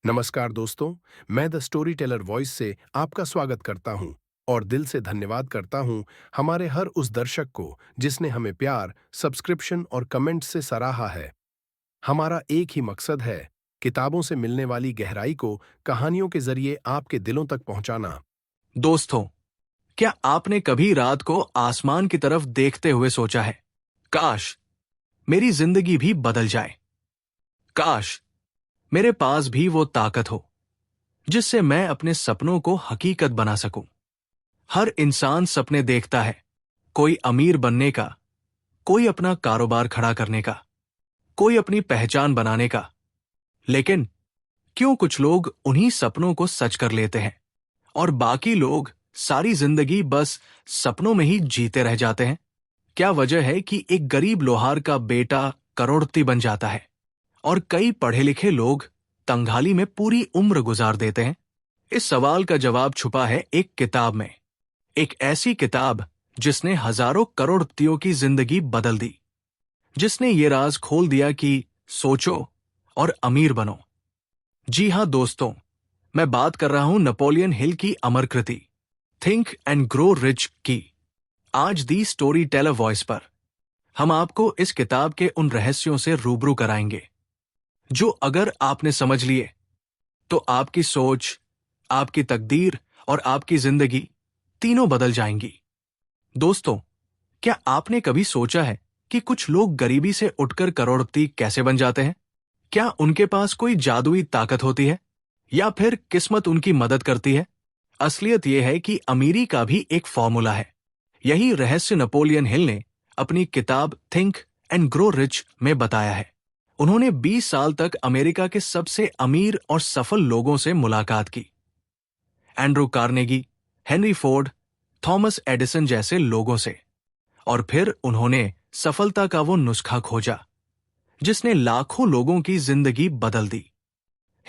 नमस्कार दोस्तों, मैं द स्टोरी टेलर वॉइस से आपका स्वागत करता हूं और दिल से धन्यवाद करता हूं हमारे हर उस दर्शक को जिसने हमें प्यार, सब्सक्रिप्शन और कमेंट से सराहा है। हमारा एक ही मकसद है, किताबों से मिलने वाली गहराई को कहानियों के जरिए आपके दिलों तक पहुंचाना। दोस्तों, क्या आपने कभी रात को आसमान की तरफ देखते हुए सोचा है, काश मेरी जिंदगी भी बदल जाए। काश मेरे पास भी वो ताकत हो जिससे मैं अपने सपनों को हकीकत बना सकूं। हर इंसान सपने देखता है, कोई अमीर बनने का, कोई अपना कारोबार खड़ा करने का, कोई अपनी पहचान बनाने का। लेकिन क्यों कुछ लोग उन्हीं सपनों को सच कर लेते हैं और बाकी लोग सारी जिंदगी बस सपनों में ही जीते रह जाते हैं? क्या वजह है कि एक गरीब लोहार का बेटा करोड़पति बन जाता है और कई पढ़े लिखे लोग तंगहाली में पूरी उम्र गुजार देते हैं? इस सवाल का जवाब छुपा है एक किताब में, एक ऐसी किताब जिसने हजारों करोड़पतियों की जिंदगी बदल दी, जिसने ये राज खोल दिया कि सोचो और अमीर बनो। जी हां दोस्तों, मैं बात कर रहा हूं नेपोलियन हिल की अमर कृति थिंक एंड ग्रो रिच की। आज दी स्टोरी टेलर वॉइस पर हम आपको इस किताब के उन रहस्यों से रूबरू कराएंगे जो अगर आपने समझ लिए तो आपकी सोच, आपकी तकदीर और आपकी जिंदगी तीनों बदल जाएंगी। दोस्तों, क्या आपने कभी सोचा है कि कुछ लोग गरीबी से उठकर करोड़पति कैसे बन जाते हैं? क्या उनके पास कोई जादुई ताकत होती है या फिर किस्मत उनकी मदद करती है? असलियत यह है कि अमीरी का भी एक फॉर्मूला है। यही रहस्य नेपोलियन हिल ने अपनी किताब थिंक एंड ग्रो रिच में बताया है। उन्होंने 20 साल तक अमेरिका के सबसे अमीर और सफल लोगों से मुलाकात की, Andrew Carnegie, Henry Ford, Thomas Edison जैसे लोगों से, और फिर उन्होंने सफलता का वो नुस्खा खोजा जिसने लाखों लोगों की जिंदगी बदल दी।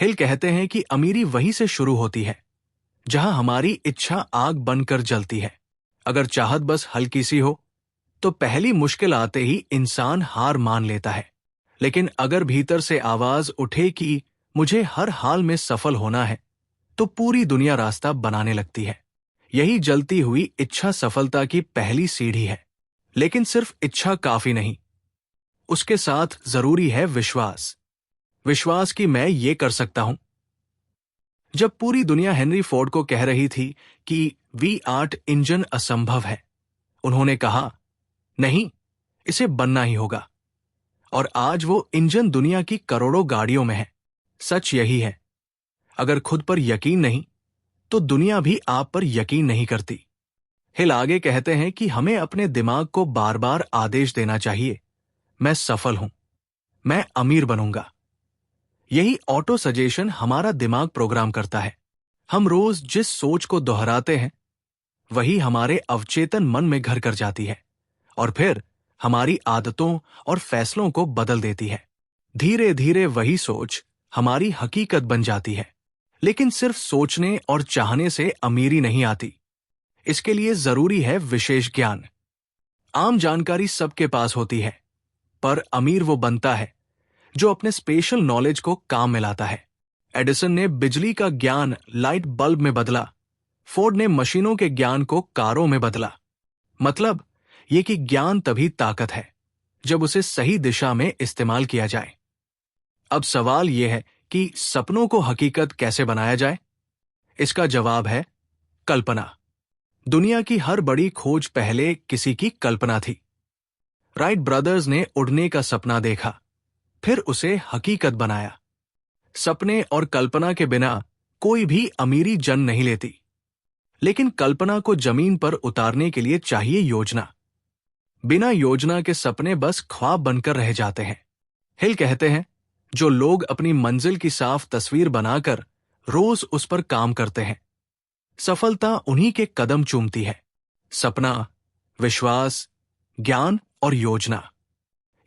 हिल कहते हैं कि अमीरी वहीं से शुरू होती है जहां हमारी इच्छा आग बनकर जलती है। अगर चाहत बस हल्की सी हो तो पहली मुश्किल आते ही इंसान हार मान लेता है। लेकिन अगर भीतर से आवाज उठे कि मुझे हर हाल में सफल होना है, तो पूरी दुनिया रास्ता बनाने लगती है। यही जलती हुई इच्छा सफलता की पहली सीढ़ी है। लेकिन सिर्फ इच्छा काफी नहीं, उसके साथ जरूरी है विश्वास। विश्वास कि मैं ये कर सकता हूं। जब पूरी दुनिया हेनरी फोर्ड को कह रही थी कि V8 इंजन असंभव है, उन्होंने कहा, नहीं, इसे बनना ही होगा। और आज वो इंजन दुनिया की करोड़ों गाड़ियों में है। सच यही है, अगर खुद पर यकीन नहीं तो दुनिया भी आप पर यकीन नहीं करती। हिल आगे कहते हैं कि हमें अपने दिमाग को बार बार आदेश देना चाहिए, मैं सफल हूं, मैं अमीर बनूंगा। यही ऑटो सजेशन हमारा दिमाग प्रोग्राम करता है। हम रोज जिस सोच को दोहराते हैं वही हमारे अवचेतन मन में घर कर जाती है और फिर हमारी आदतों और फैसलों को बदल देती है। धीरे धीरे वही सोच हमारी हकीकत बन जाती है। लेकिन सिर्फ सोचने और चाहने से अमीरी नहीं आती। इसके लिए जरूरी है विशेष ज्ञान। आम जानकारी सबके पास होती है, पर अमीर वो बनता है जो अपने स्पेशल नॉलेज को काम में लाता है। एडिसन ने बिजली का ज्ञान लाइट बल्ब में बदला, फोर्ड ने मशीनों के ज्ञान को कारों में बदला। मतलब ये कि ज्ञान तभी ताकत है जब उसे सही दिशा में इस्तेमाल किया जाए। अब सवाल यह है कि सपनों को हकीकत कैसे बनाया जाए? इसका जवाब है कल्पना। दुनिया की हर बड़ी खोज पहले किसी की कल्पना थी। राइट ब्रदर्स ने उड़ने का सपना देखा, फिर उसे हकीकत बनाया। सपने और कल्पना के बिना कोई भी अमीरी जन्म नहीं लेती। लेकिन कल्पना को जमीन पर उतारने के लिए चाहिए योजना। बिना योजना के सपने बस ख्वाब बनकर रह जाते हैं। हिल कहते हैं, जो लोग अपनी मंजिल की साफ तस्वीर बनाकर रोज उस पर काम करते हैं, सफलता उन्हीं के कदम चूमती है। सपना, विश्वास, ज्ञान और योजना,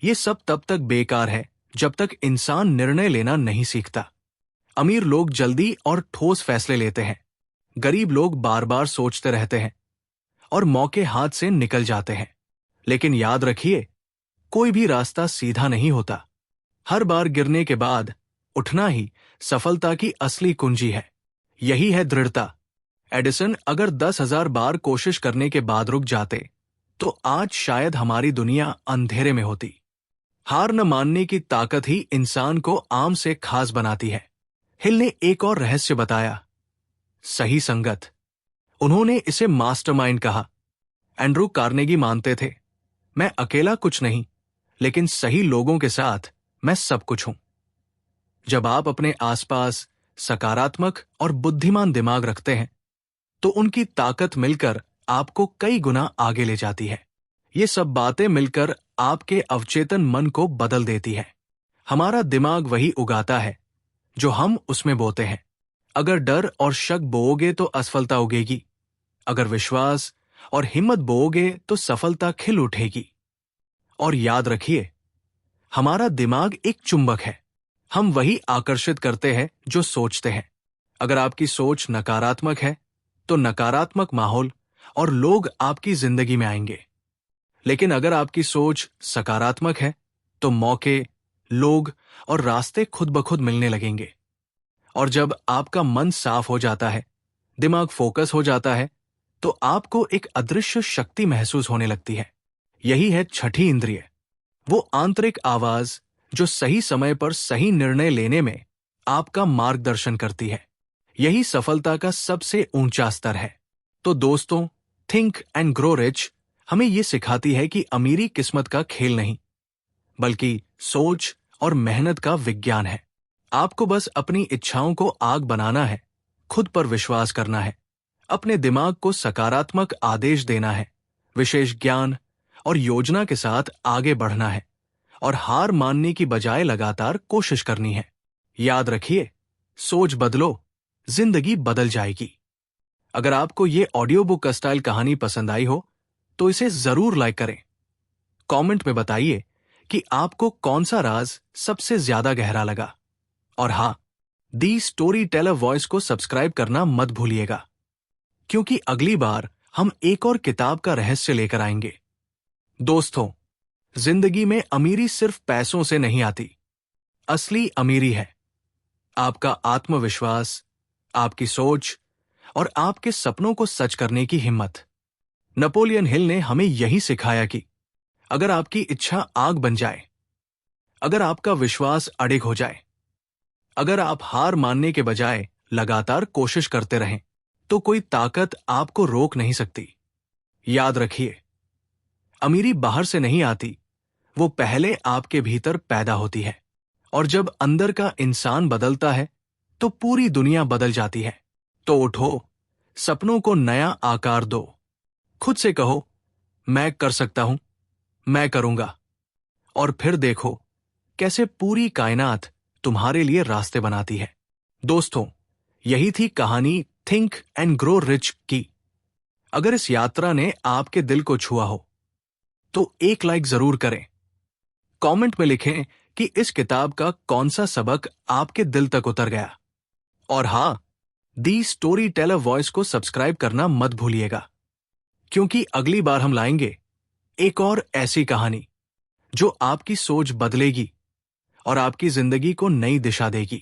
ये सब तब तक बेकार है जब तक इंसान निर्णय लेना नहीं सीखता। अमीर लोग जल्दी और ठोस फैसले लेते हैं, गरीब लोग बार बार सोचते रहते हैं और मौके हाथ से निकल जाते हैं। लेकिन याद रखिए, कोई भी रास्ता सीधा नहीं होता। हर बार गिरने के बाद उठना ही सफलता की असली कुंजी है। यही है दृढ़ता। एडिसन अगर 10,000 बार कोशिश करने के बाद रुक जाते तो आज शायद हमारी दुनिया अंधेरे में होती। हार न मानने की ताकत ही इंसान को आम से खास बनाती है। हिल ने एक और रहस्य बताया, सही संगत। उन्होंने इसे मास्टरमाइंड कहा। एंड्रू कार्नेगी मानते थे, मैं अकेला कुछ नहीं, लेकिन सही लोगों के साथ मैं सब कुछ हूं। जब आप अपने आसपास सकारात्मक और बुद्धिमान दिमाग रखते हैं तो उनकी ताकत मिलकर आपको कई गुना आगे ले जाती है। ये सब बातें मिलकर आपके अवचेतन मन को बदल देती है। हमारा दिमाग वही उगाता है जो हम उसमें बोते हैं। अगर डर और शक बोओगे तो असफलता उगेगी। अगर विश्वास और हिम्मत बोओगे तो सफलता खिल उठेगी। और याद रखिए, हमारा दिमाग एक चुंबक है। हम वही आकर्षित करते हैं जो सोचते हैं। अगर आपकी सोच नकारात्मक है तो नकारात्मक माहौल और लोग आपकी जिंदगी में आएंगे। लेकिन अगर आपकी सोच सकारात्मक है तो मौके, लोग और रास्ते खुद ब खुद मिलने लगेंगे। और जब आपका मन साफ हो जाता है, दिमाग फोकस हो जाता है, तो आपको एक अदृश्य शक्ति महसूस होने लगती है। यही है छठी इंद्रिय, वो आंतरिक आवाज जो सही समय पर सही निर्णय लेने में आपका मार्गदर्शन करती है। यही सफलता का सबसे ऊंचा स्तर है। तो दोस्तों, थिंक एंड ग्रो रिच हमें यह सिखाती है कि अमीरी किस्मत का खेल नहीं, बल्कि सोच और मेहनत का विज्ञान है। आपको बस अपनी इच्छाओं को आग बनाना है, खुद पर विश्वास करना है, अपने दिमाग को सकारात्मक आदेश देना है, विशेष ज्ञान और योजना के साथ आगे बढ़ना है और हार मानने की बजाय लगातार कोशिश करनी है। याद रखिए, सोच बदलो, जिंदगी बदल जाएगी। अगर आपको ये ऑडियो बुक का स्टाइल कहानी पसंद आई हो तो इसे जरूर लाइक करें। कमेंट में बताइए कि आपको कौन सा राज सबसे ज्यादा गहरा लगा। और हाँ, दी स्टोरी टेलर वॉइस को सब्सक्राइब करना मत भूलिएगा, क्योंकि अगली बार हम एक और किताब का रहस्य लेकर आएंगे। दोस्तों, जिंदगी में अमीरी सिर्फ पैसों से नहीं आती। असली अमीरी है आपका आत्मविश्वास, आपकी सोच और आपके सपनों को सच करने की हिम्मत। नेपोलियन हिल ने हमें यही सिखाया कि अगर आपकी इच्छा आग बन जाए, अगर आपका विश्वास अडिग हो जाए, अगर आप हार मानने के बजाय लगातार कोशिश करते रहें, तो कोई ताकत आपको रोक नहीं सकती। याद रखिए, अमीरी बाहर से नहीं आती, वो पहले आपके भीतर पैदा होती है। और जब अंदर का इंसान बदलता है तो पूरी दुनिया बदल जाती है। तो उठो, सपनों को नया आकार दो, खुद से कहो, मैं कर सकता हूं, मैं करूंगा। और फिर देखो कैसे पूरी कायनात तुम्हारे लिए रास्ते बनाती है। दोस्तों, यही थी कहानी थिंक एंड ग्रो रिच की। अगर इस यात्रा ने आपके दिल को छुआ हो तो एक लाइक जरूर करें। कमेंट में लिखें कि इस किताब का कौन सा सबक आपके दिल तक उतर गया। और हां, दी स्टोरी टेलर वॉइस को सब्सक्राइब करना मत भूलिएगा, क्योंकि अगली बार हम लाएंगे एक और ऐसी कहानी जो आपकी सोच बदलेगी और आपकी जिंदगी को नई दिशा देगी।